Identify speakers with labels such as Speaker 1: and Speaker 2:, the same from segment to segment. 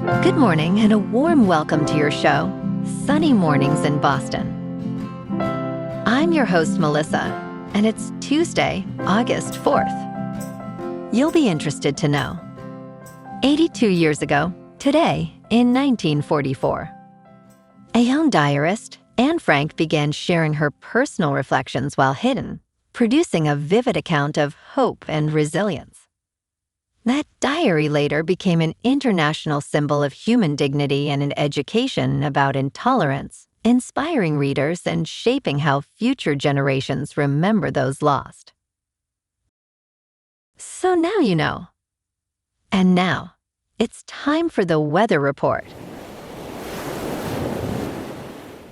Speaker 1: Good morning and a warm welcome to your show, Sunny Mornings in Boston. I'm your host, Melissa, and it's Tuesday, August 4th. You'll be interested to know. 82 years ago, today, in 1944, a young diarist, Anne Frank, began sharing her personal reflections while hidden, producing a vivid account of hope and resilience. That diary later became an international symbol of human dignity and an education about intolerance, inspiring readers and shaping how future generations remember those lost. So now you know. And now, it's time for the weather report.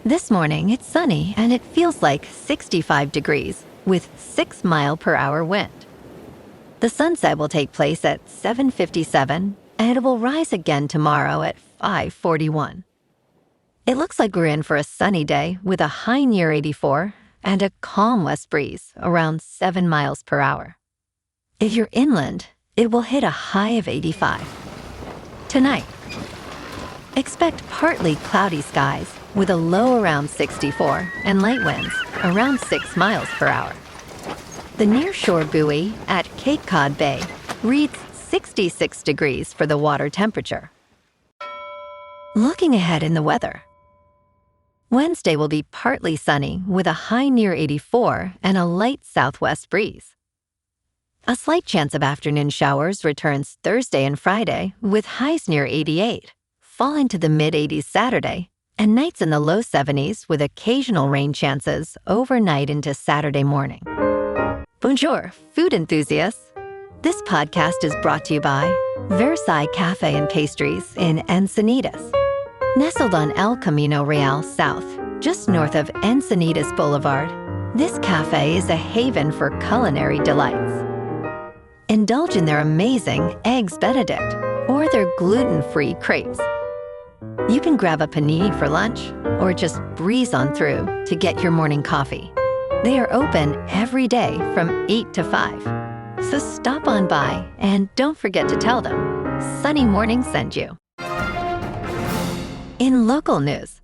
Speaker 1: This morning, it's sunny and it feels like 65 degrees with 6-mile-per-hour wind. The sunset will take place at 7:57 and it will rise again tomorrow at 5:41. It looks like we're in for a sunny day with a high near 84 and a calm west breeze around 7 miles per hour. If you're inland, it will hit a high of 85. Tonight, expect partly cloudy skies with a low around 64 and light winds around 6 miles per hour. The nearshore buoy at Cape Cod Bay reads 66 degrees for the water temperature. Looking ahead in the weather. Wednesday will be partly sunny with a high near 84 and a light southwest breeze. A slight chance of afternoon showers returns Thursday and Friday with highs near 88, falling to the mid-80s Saturday, and nights in the low 70s with occasional rain chances overnight into Saturday morning. Bonjour, food enthusiasts. This podcast is brought to you by Versailles Cafe and Pastries in Encinitas. Nestled on El Camino Real South, just north of Encinitas Boulevard, this cafe is a haven for culinary delights. Indulge in their amazing Eggs Benedict or their gluten-free crepes. You can grab a panini for lunch or just breeze on through to get your morning coffee. They are open every day from 8 to 5. So stop on by and don't forget to tell them Sunny Morning sent you. In local news,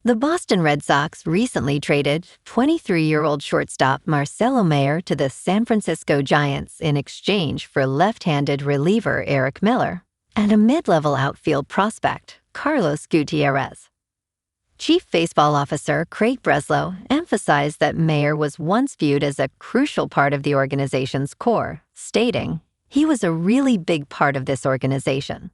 Speaker 1: the Boston Red Sox recently traded 23-year-old shortstop Marcelo Mayer to the San Francisco Giants in exchange for left-handed reliever Erik Miller and a mid-level outfield prospect, Carlos Gutierrez. Chief Baseball Officer Craig Breslow emphasized that Mayer was once viewed as a crucial part of the organization's core, stating, "He was a really big part of this organization."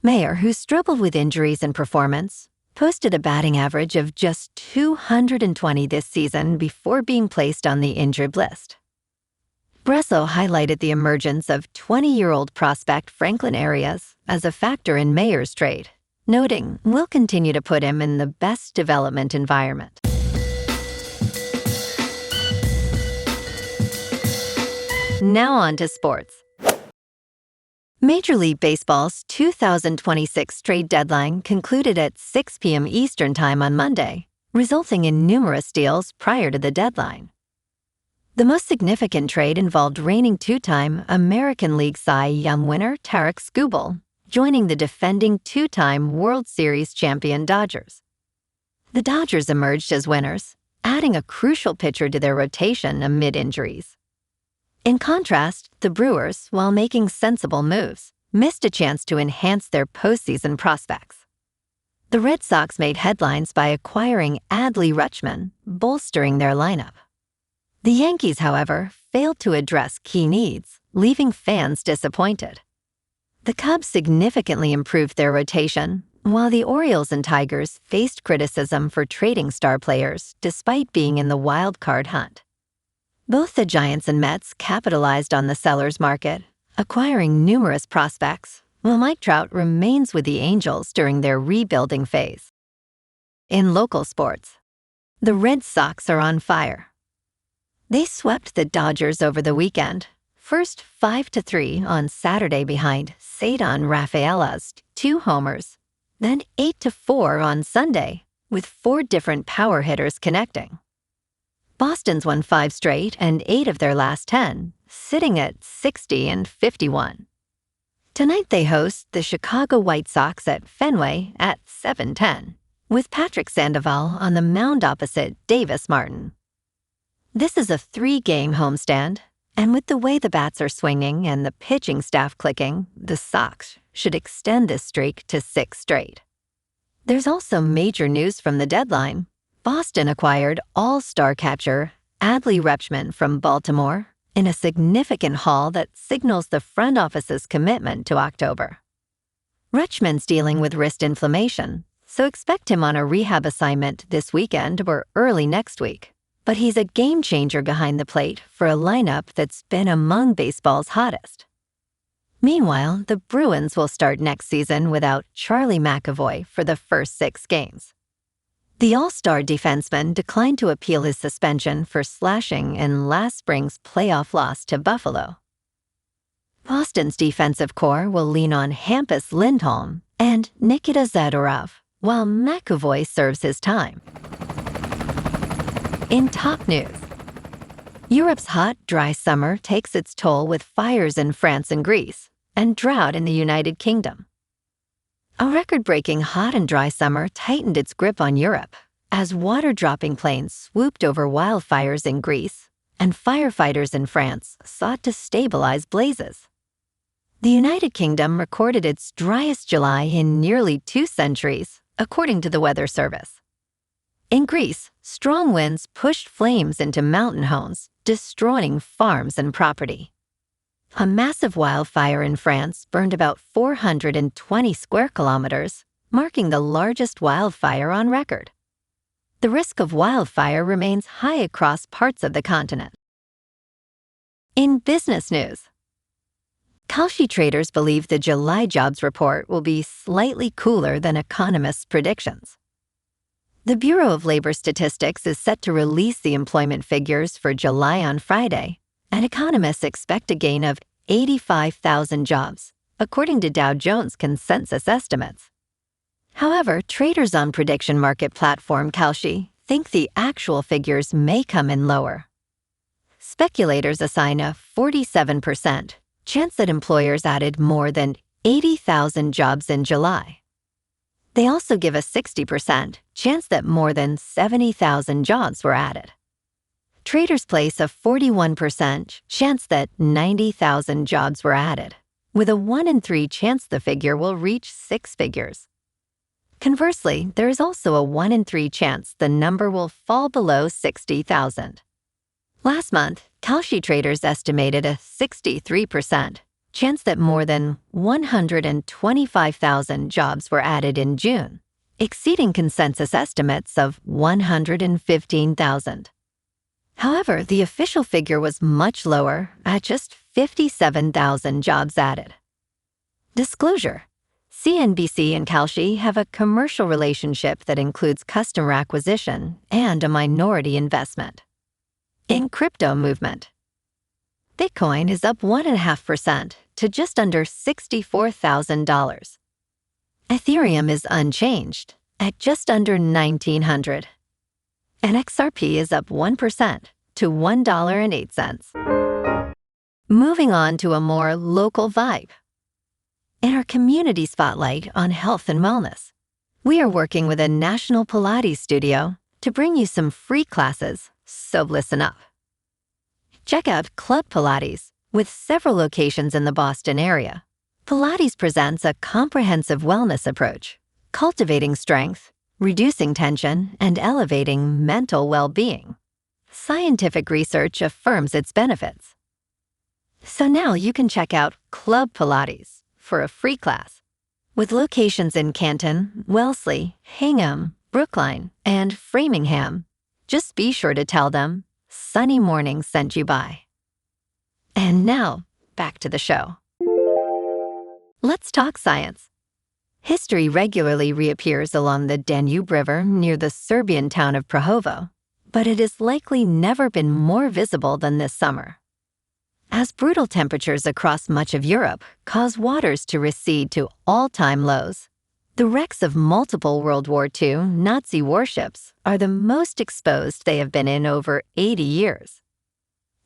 Speaker 1: Mayer, who struggled with injuries and performance, posted a batting average of just 220 this season before being placed on the injured list. Breslow highlighted the emergence of 20-year-old prospect Franklin Arias as a factor in Mayer's trade, noting, "We'll continue to put him in the best development environment." Now on to sports. Major League Baseball's 2026 trade deadline concluded at 6 p.m. Eastern Time on Monday, resulting in numerous deals prior to the deadline. The most significant trade involved reigning two-time American League Cy Young winner Tarik Skubal, joining the defending two-time World Series champion Dodgers. The Dodgers emerged as winners, adding a crucial pitcher to their rotation amid injuries. In contrast, the Brewers, while making sensible moves, missed a chance to enhance their postseason prospects. The Red Sox made headlines by acquiring Adley Rutschman, bolstering their lineup. The Yankees, however, failed to address key needs, leaving fans disappointed. The Cubs significantly improved their rotation, while the Orioles and Tigers faced criticism for trading star players despite being in the wild card hunt. Both the Giants and Mets capitalized on the sellers market, acquiring numerous prospects, while Mike Trout remains with the Angels during their rebuilding phase. In local sports, the Red Sox are on fire. They swept the Dodgers over the weekend, first 5-3 on Saturday behind Cedar Rafaela's 2 homers, then 8-4 on Sunday, with 4 different power hitters connecting. Boston's won 5 straight and 8 of their last 10, sitting at 60 and 51. Tonight they host the Chicago White Sox at Fenway at 7:10, with Patrick Sandoval on the mound opposite Davis Martin. This is a 3-game homestand, and with the way the bats are swinging and the pitching staff clicking, the Sox should extend this streak to 6 straight. There's also major news from the deadline. Boston acquired all-star catcher Adley Rutschman from Baltimore in a significant haul that signals the front office's commitment to October. Rutschman's dealing with wrist inflammation, so expect him on a rehab assignment this weekend or early next week. But he's a game-changer behind the plate for a lineup that's been among baseball's hottest. Meanwhile, the Bruins will start next season without Charlie McAvoy for the first 6 games. The All-Star defenseman declined to appeal his suspension for slashing in last spring's playoff loss to Buffalo. Boston's defensive core will lean on Hampus Lindholm and Nikita Zadorov, while McAvoy serves his time. In top news, Europe's hot, dry summer takes its toll with fires in France and Greece, and drought in the United Kingdom. A record-breaking hot and dry summer tightened its grip on Europe as water-dropping planes swooped over wildfires in Greece and firefighters in France sought to stabilize blazes. The United Kingdom recorded its driest July in nearly 2 centuries, according to the Weather Service. In Greece, strong winds pushed flames into mountain homes, destroying farms and property. A massive wildfire in France burned about 420 square kilometers, marking the largest wildfire on record. The risk of wildfire remains high across parts of the continent. In business news, Kalshi traders believe the July jobs report will be slightly cooler than economists' predictions. The Bureau of Labor Statistics is set to release the employment figures for July on Friday, and economists expect a gain of 85,000 jobs, according to Dow Jones consensus estimates. However, traders on prediction market platform Kalshi think the actual figures may come in lower. Speculators assign a 47% chance that employers added more than 80,000 jobs in July. They also give a 60% chance that more than 70,000 jobs were added. Traders place a 41% chance that 90,000 jobs were added, with a 1 in 3 chance the figure will reach 6 figures. Conversely, there is also a 1 in 3 chance the number will fall below 60,000. Last month, Kalshi traders estimated a 63% chance that more than 125,000 jobs were added in June, exceeding consensus estimates of 115,000. However, the official figure was much lower at just 57,000 jobs added. Disclosure: CNBC and Kalshi have a commercial relationship that includes customer acquisition and a minority investment. In crypto movement, Bitcoin is up 1.5% to just under $64,000. Ethereum is unchanged at just under $1,900. And XRP is up 1% to $1.08. Moving on to a more local vibe. In our community spotlight on health and wellness, we are working with a national Pilates studio to bring you some free classes, so listen up. Check out Club Pilates, with several locations in the Boston area. Pilates presents a comprehensive wellness approach, cultivating strength, reducing tension, and elevating mental well-being. Scientific research affirms its benefits. So now you can check out Club Pilates for a free class. With locations in Canton, Wellesley, Hingham, Brookline, and Framingham, just be sure to tell them Sunny Morning sent you by. And now, back to the show. Let's talk science. History regularly reappears along the Danube River near the Serbian town of Prahovo, but it has likely never been more visible than this summer. As brutal temperatures across much of Europe cause waters to recede to all-time lows, the wrecks of multiple World War II Nazi warships are the most exposed they have been in over 80 years.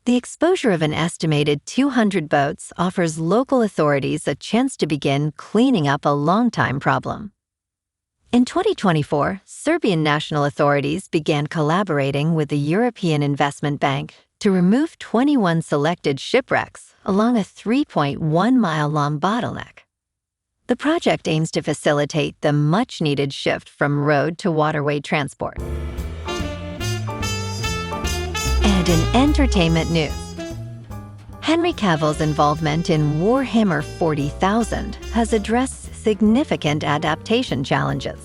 Speaker 1: The exposure of an estimated 200 boats offers local authorities a chance to begin cleaning up a long-time problem. In 2024, Serbian national authorities began collaborating with the European Investment Bank to remove 21 selected shipwrecks along a 3.1-mile-long bottleneck. The project aims to facilitate the much-needed shift from road to waterway transport. And in entertainment news, Henry Cavill's involvement in Warhammer 40,000 has addressed significant adaptation challenges.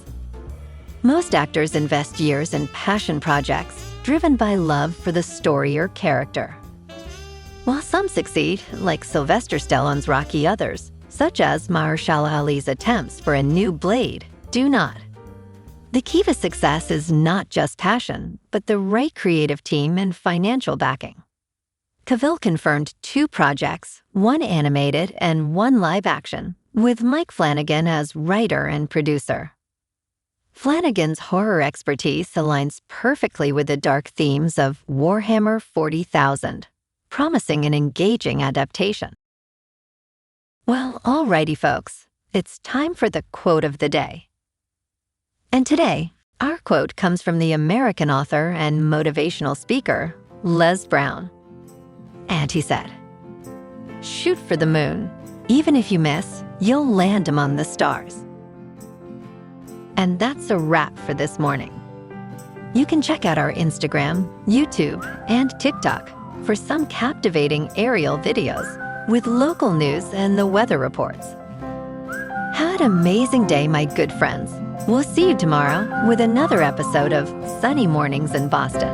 Speaker 1: Most actors invest years in passion projects driven by love for the story or character. While some succeed, like Sylvester Stallone's Rocky, others, such as Mahershala Ali's attempts for a new Blade, do not. The key to success is not just passion, but the right creative team and financial backing. Cavill confirmed 2 projects, one animated and one live action, with Mike Flanagan as writer and producer. Flanagan's horror expertise aligns perfectly with the dark themes of Warhammer 40,000, promising an engaging adaptation. Well, alrighty folks, it's time for the quote of the day. And today, our quote comes from the American author and motivational speaker, Les Brown. And he said, "Shoot for the moon. Even if you miss, you'll land among the stars." And that's a wrap for this morning. You can check out our Instagram, YouTube, and TikTok for some captivating aerial videos with local news and the weather reports. Have an amazing day, my good friends. We'll see you tomorrow with another episode of Sunny Mornings in Boston.